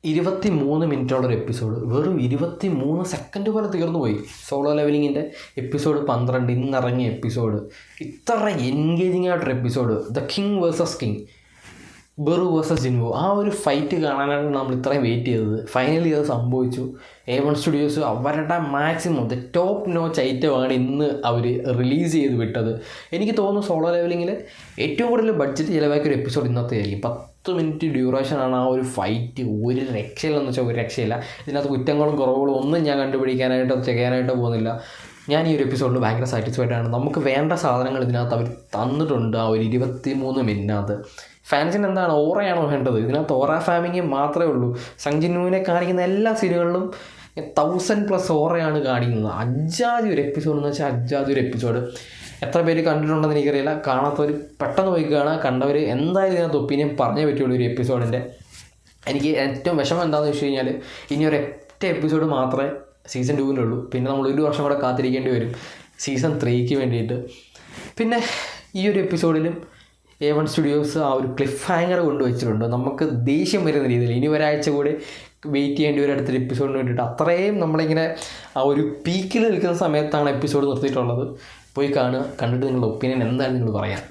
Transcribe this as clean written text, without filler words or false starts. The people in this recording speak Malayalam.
23 എപ്പിസോഡ് വെറും 23 സെക്കൻഡ് പോലെ തീർന്നു പോയി. സോളോ ലെവലിങ്ങിൻ്റെ എപ്പിസോഡ് 12 ഇന്നിറങ്ങിയ എപ്പിസോഡ്, ഇത്ര എൻഗേജിങ് ആയിട്ടൊരു episode. The king versus king, Beru versus Jinwoo. ആ ഒരു ഫൈറ്റ് കാണാനാണ് നമ്മൾ ഇത്രയും വെയിറ്റ് ചെയ്തത്. ഫൈനലി അത് സംഭവിച്ചു. A1 സ്റ്റുഡിയോസ് അവരുടെ മാക്സിമം ദ ടോപ്പ് നോച്ച് ഐറ്റമാണ് ഇന്ന് അവർ റിലീസ് ചെയ്ത് വിട്ടത്. എനിക്ക് തോന്നുന്നു സോളോ ലെവലിങ്ങിൽ ഏറ്റവും കൂടുതൽ ബഡ്ജറ്റ് ചിലവാക്കിയൊരു എപ്പിസോഡ് ഇന്നത്തെ ആയിരിക്കും. 10 മിനിറ്റ് ഡ്യൂറേഷനാണ് ആ ഒരു ഫൈറ്റ്. ഒരു രക്ഷയില്ലെന്ന് വെച്ചാൽ ഒരു രക്ഷയില്ല. ഇതിനകത്ത് കുറ്റങ്ങളും കുറവുകളും ഒന്നും ഞാൻ കണ്ടുപിടിക്കാനായിട്ടോ ചെയ്യാനായിട്ടോ പോകുന്നില്ല. ഞാൻ ഈ ഒരു എപ്പിസോഡിൽ ഭയങ്കര സാറ്റിസ്ഫൈഡ് ആണ്. നമുക്ക് വേണ്ട സാധനങ്ങൾ ഇതിനകത്ത് അവർ തന്നിട്ടുണ്ട്. ആ ഒരു 23 മിനിറ്റിനകത്ത് ഫാൻസിന് എന്താണ്, ഓറയാണോ വേണ്ടത്? ഇതിനകത്ത് ഓറ ഫാമിങ് മാത്രമേ ഉള്ളൂ. സഞ്ജിനുവിനെ കാണിക്കുന്ന എല്ലാ സീനുകളിലും 1000+ ഓറയാണ് കാണിക്കുന്നത്. അജ്ജാതി ഒരു എപ്പിസോഡ് എന്ന് വെച്ചാൽ അജ്ജാതി ഒരു എപ്പിസോഡ്. എത്ര പേര് കണ്ടിട്ടുണ്ടെന്ന് എനിക്കറിയില്ല. കാണാത്തവർ പെട്ടെന്ന് പോയി കാണാൻ, കണ്ടവർ എന്തായാലും ഇതിനകത്ത് ഒപ്പീനിയൻ പറഞ്ഞേ പറ്റുള്ളൂ ഒരു എപ്പിസോഡിൻ്റെ. എനിക്ക് ഏറ്റവും വിഷമം എന്താണെന്ന് വെച്ച് കഴിഞ്ഞാൽ ഇനി ഒരു ഒറ്റ എപ്പിസോഡ് മാത്രമേ സീസൺ 2-ലുള്ളൂ. പിന്നെ നമ്മൾ 1 വർഷം കൂടെ കാത്തിരിക്കേണ്ടി വരും സീസൺ 3ക്ക് വേണ്ടിയിട്ട്. പിന്നെ ഈ ഒരു എപ്പിസോഡിലും A1 സ്റ്റുഡിയോസ് ആ ഒരു ക്ലിഫ് ഹാങ്ങർ കൊണ്ടുവച്ചിട്ടുണ്ട്. നമുക്ക് ദേഷ്യം വരുന്ന രീതിയിൽ ഇനി ഒരാഴ്ച കൂടി വെയിറ്റ് ചെയ്യേണ്ടി വരും അടുത്തൊരു എപ്പിസോഡിന് വേണ്ടിയിട്ട്. അത്രയും നമ്മളിങ്ങനെ ആ ഒരു പീക്കിൽ നിൽക്കുന്ന സമയത്താണ് എപ്പിസോഡ് നിർത്തിയിട്ടുള്ളത്. പോയി കാണുക, കണ്ടിട്ട് നിങ്ങളുടെ ഒപ്പീനിയൻ എന്തായാലും നിങ്ങൾ പറയാം.